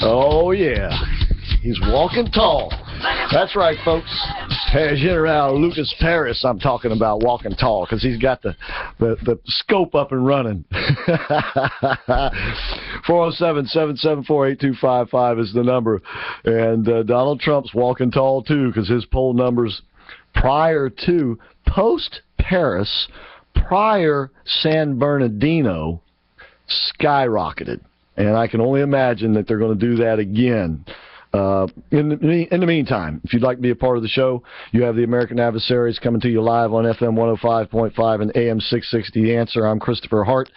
Oh, yeah. He's walking tall. That's right, folks. Hey, General Lucas Paris, I'm talking about walking tall because he's got the scope up and running. 407-774-8255 is the number. And Donald Trump's walking tall, too, because his poll numbers prior to, post-Paris, prior San Bernardino, skyrocketed. And I can only imagine that they're going to do that again. In the meantime, if you'd like to be a part of the show, you have the American Adversaries coming to you live on FM 105.5 and AM 660. The Answer. I'm Christopher Hart,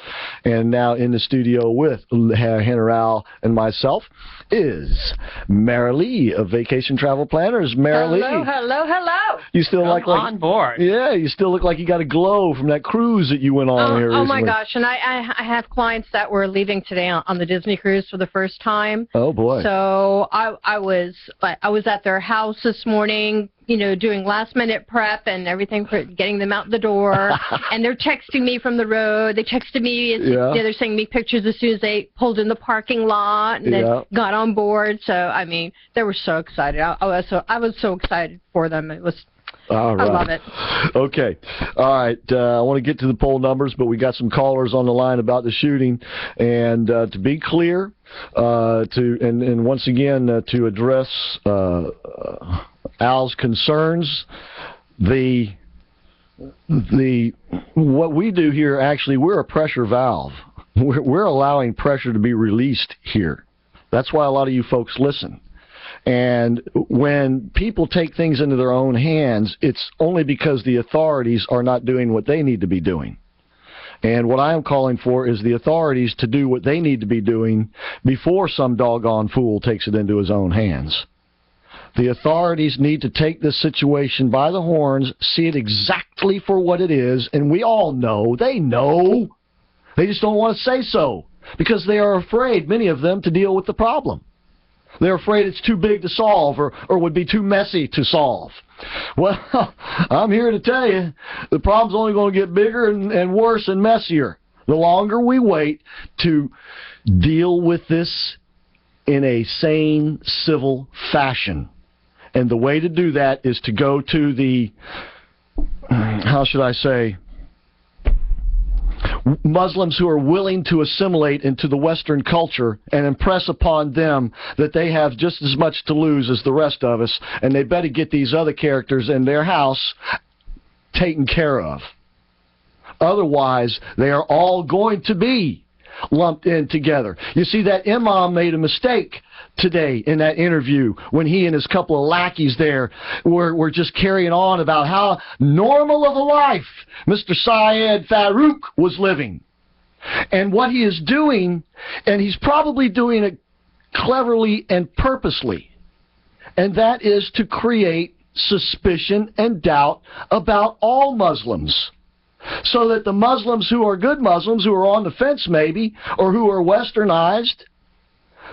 and now in the studio with General and myself is Marilee of Vacation Travel Planners. Marilee. Hello, hello, hello. You still I'm like on board. Yeah, you still look like you got a glow from that cruise that you went on here recently. Oh my gosh! And I have clients that were leaving today on the Disney cruise for the first time. Oh boy! So I was at their house this morning, you know, doing last-minute prep and everything for getting them out the door. And they're texting me from the road. They texted me. They're sending me pictures as soon as they pulled in the parking lot and then got on board. So, I mean, they were so excited. I was so excited for them. It was... All right. I love it. Okay. All right. I want to get to the poll numbers, but we got some callers on the line about the shooting. And to be clear, and once again, to address Al's concerns, what we do here, actually, we're a pressure valve. We're allowing pressure to be released here. That's why a lot of you folks listen. And when people take things into their own hands, it's only because the authorities are not doing what they need to be doing. And what I am calling for is the authorities to do what they need to be doing before some doggone fool takes it into his own hands. The authorities need to take this situation by the horns, see it exactly for what it is, and we all know, they know. They just don't want to say so because they are afraid, many of them, to deal with the problem. They're afraid it's too big to solve or would be too messy to solve. Well, I'm here to tell you the problem's only going to get bigger and worse and messier the longer we wait to deal with this in a sane, civil fashion. And the way to do that is to go to the, how should I say, Muslims who are willing to assimilate into the Western culture and impress upon them that they have just as much to lose as the rest of us, and they better get these other characters in their house taken care of. Otherwise, they are all going to be lumped in together. You see, that imam made a mistake today in that interview when he and his couple of lackeys there were just carrying on about how normal of a life Mr. Syed Farouk was living. And what he is doing, and he's probably doing it cleverly and purposely, and that is to create suspicion and doubt about all Muslims. So that the Muslims who are good Muslims, who are on the fence maybe, or who are westernized,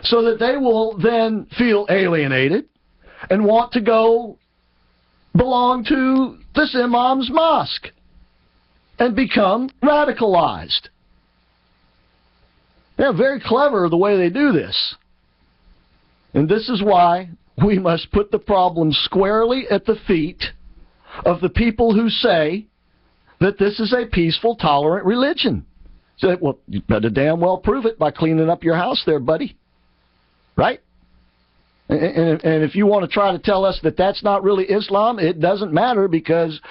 so that they will then feel alienated and want to go belong to this imam's mosque and become radicalized. They're very clever the way they do this. And this is why we must put the problem squarely at the feet of the people who say that this is a peaceful, tolerant religion. So, well, you better damn well prove it by cleaning up your house there, buddy. Right? And if you want to try to tell us that that's not really Islam, it doesn't matter because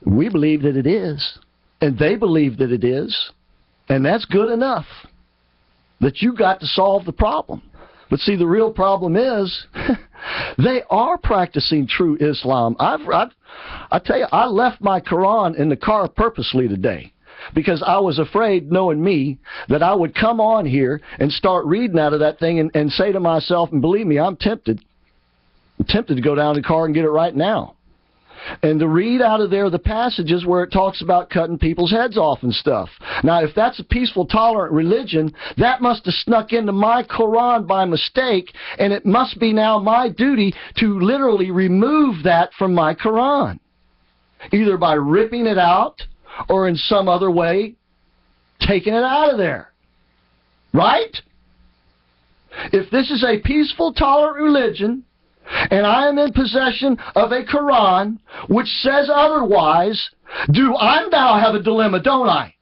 we believe that it is. And they believe that it is. And that's good enough. That you got to solve the problem. But see, the real problem is they are practicing true Islam. I tell you, I left my Quran in the car purposely today because I was afraid, knowing me, that I would come on here and start reading out of that thing and say to myself, and believe me, I'm tempted to go down to the car and get it right now. And to read out of there the passages where it talks about cutting people's heads off and stuff. Now, if that's a peaceful, tolerant religion, that must have snuck into my Quran by mistake, and it must be now my duty to literally remove that from my Quran, either by ripping it out or in some other way taking it out of there. Right? if this is a peaceful, tolerant religion, and I am in possession of a Quran which says otherwise, do I now have a dilemma, don't I?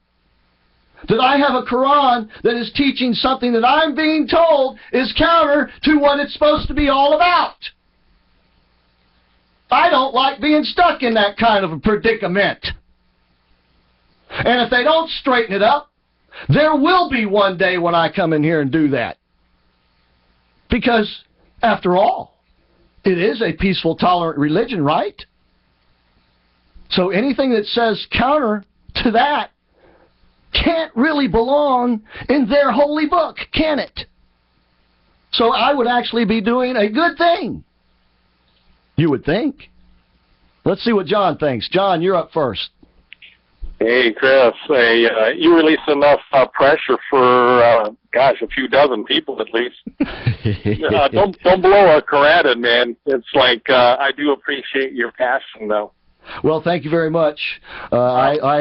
That I have a Quran that is teaching something that I'm being told is counter to what it's supposed to be all about. I don't like being stuck in that kind of a predicament. And if they don't straighten it up, there will be one day when I come in here and do that. Because, after all, it is a peaceful, tolerant religion, right? So anything that says counter to that can't really belong in their holy book, can it? So I would actually be doing a good thing. You would think. Let's see what John thinks. John, you're up first. Hey, Chris. Hey, you release enough pressure for, a few dozen people at least. Don't blow a Quran, man. It's like I do appreciate your passion, though. Well, thank you very much. I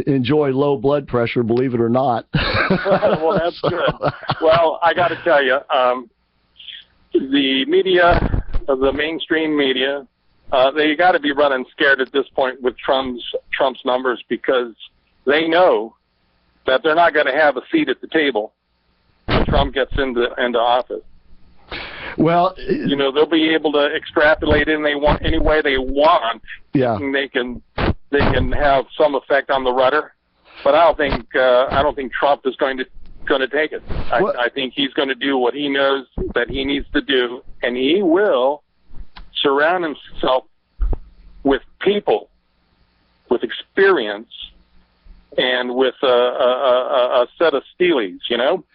enjoy low blood pressure, believe it or not. Well, that's good. Well, I got to tell you, the media, the mainstream media, they got to be running scared at this point with Trump's numbers, because they know that they're not going to have a seat at the table when Trump gets into office. Well, they'll be able to extrapolate any way they want. Yeah. And they can have some effect on the rudder, but I don't think Trump is going to take it. I think he's going to do what he knows that he needs to do, and he will surround himself with people with experience and with a set of steelies,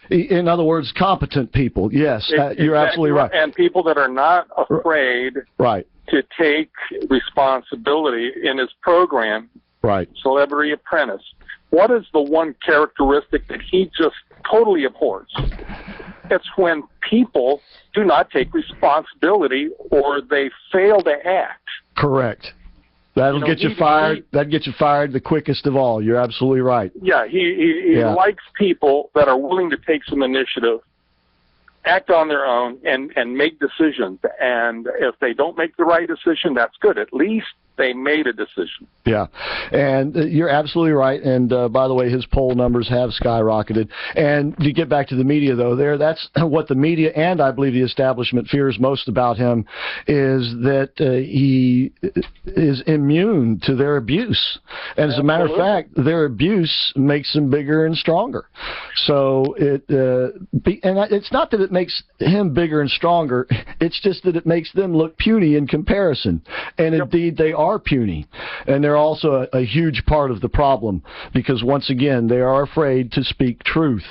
In other words, competent people. Yes, you're absolutely right. And people that are not afraid to take responsibility in his program, Celebrity Apprentice. What is the one characteristic that he just totally abhors? It's when people do not take responsibility or they fail to act. Correct. That'll get you fired. That'd get you fired the quickest of all. You're absolutely right. Yeah, he likes people that are willing to take some initiative, act on their own, and make decisions. And if they don't make the right decision, that's good. At least they made a decision. Yeah, and you're absolutely right. And by the way, his poll numbers have skyrocketed. And to get back to the media, though, that's what the media and I believe the establishment fears most about him, is that he is immune to their abuse. And as a matter of fact, their abuse makes him bigger and stronger. So it's not that it makes him bigger and stronger. It's just that it makes them look puny in comparison. And indeed, they are puny, and they're also a huge part of the problem, because once again they are afraid to speak truth,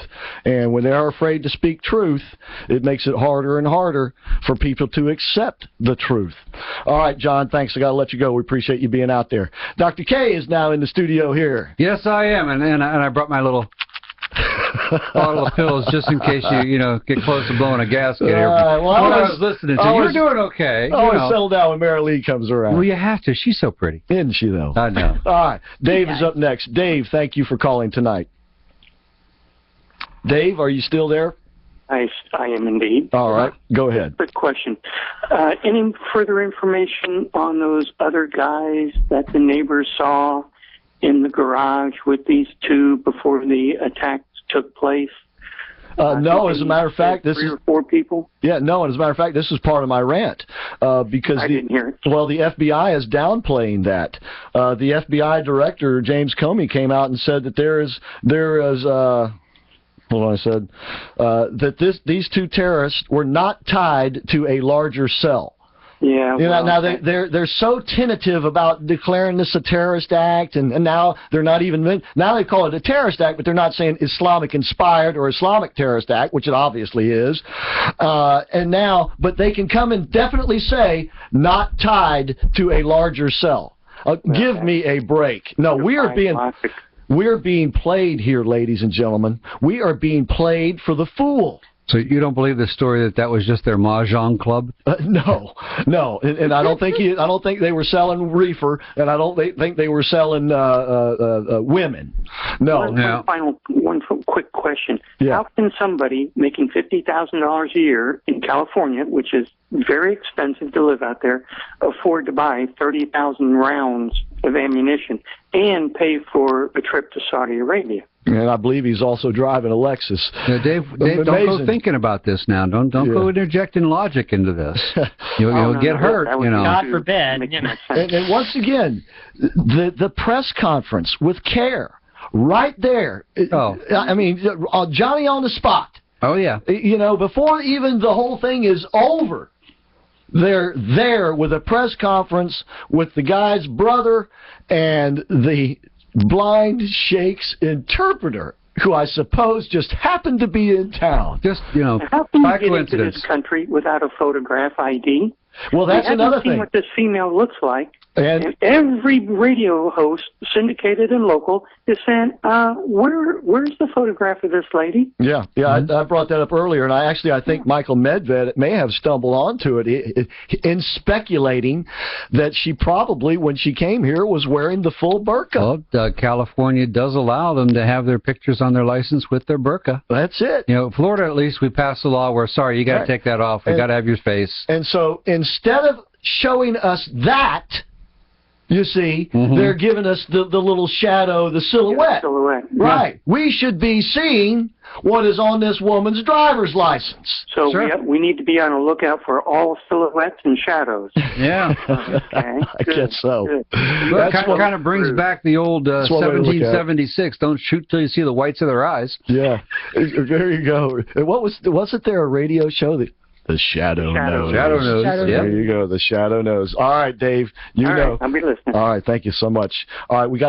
and when they are afraid to speak truth, it makes it harder and harder for people to accept the truth. All right, John, thanks. I got to let you go. We appreciate you being out there. Dr. K is now in the studio here. Yes, I am, and I brought my little bottle of pills just in case you get close to blowing a gasket. I was listening to you. You're doing okay. Always settle down when Mary Lee comes around. Well, you have to. She's so pretty. Isn't she, though? I know. All right. Dave is up next. Dave, thank you for calling tonight. Dave, are you still there? I am indeed. All right. Go ahead. Quick question. Any further information on those other guys that the neighbors saw in the garage with these two before the attacks took place? No, as a matter of fact, this is 3 or 4 people. Yeah, no, and as a matter of fact, this is part of my rant because I didn't hear it. Well, the FBI is downplaying that. The FBI director James Comey came out and said that there is that these two terrorists were not tied to a larger cell. Yeah. Now they're so tentative about declaring this a terrorist act, and now they're not even now they call it a terrorist act, but they're not saying Islamic inspired or Islamic terrorist act, which it obviously is. But they can come and definitely say not tied to a larger cell. Give me a break. No, we're being played here, ladies and gentlemen. We are being played for the fool. So you don't believe the story that was just their mahjong club? No, and I don't think they were selling reefer, and I don't think they were selling women. No. One quick question. question. Yeah. How can somebody making $50,000 a year in California, which is very expensive to live out there, afford to buy 30,000 rounds of ammunition and pay for a trip to Saudi Arabia? And I believe he's also driving a Lexus. Now, Dave, don't go thinking about this now. Don't go interjecting logic into this. You'll get hurt. God forbid. And once again, the press conference with CARE, right there. I mean, Johnny on the spot. Oh yeah. Before even the whole thing is over, they're there with a press conference with the guy's brother and the blind sheikh's interpreter, who I suppose just happened to be in town. Just, how can by you get coincidence. into this country without a photograph ID? Well, that's another thing. Seen what this female looks like. And every radio host, syndicated and local, is saying, where's the photograph of this lady? Yeah, I brought that up earlier, and I think Michael Medved may have stumbled onto it in speculating that she probably, when she came here, was wearing the full burqa. Well, California does allow them to have their pictures on their license with their burqa. That's it. Florida, at least, we passed a law where, sorry, you got to take that off. We got to have your face. And so instead of showing us that, you see, they're giving us the little shadow, the silhouette. Right. We should be seeing what is on this woman's driver's license. So we need to be on the lookout for all silhouettes and shadows. Yeah. Okay. I guess so. Well, kind of brings back the old 1776. Don't shoot till you see the whites of their eyes. Yeah. There you go. And wasn't there a radio show that... The Shadow Knows. Shadow Knows. There you go. The Shadow Knows. All right, Dave. All right, I'll be listening. All right. Thank you so much. All right. We got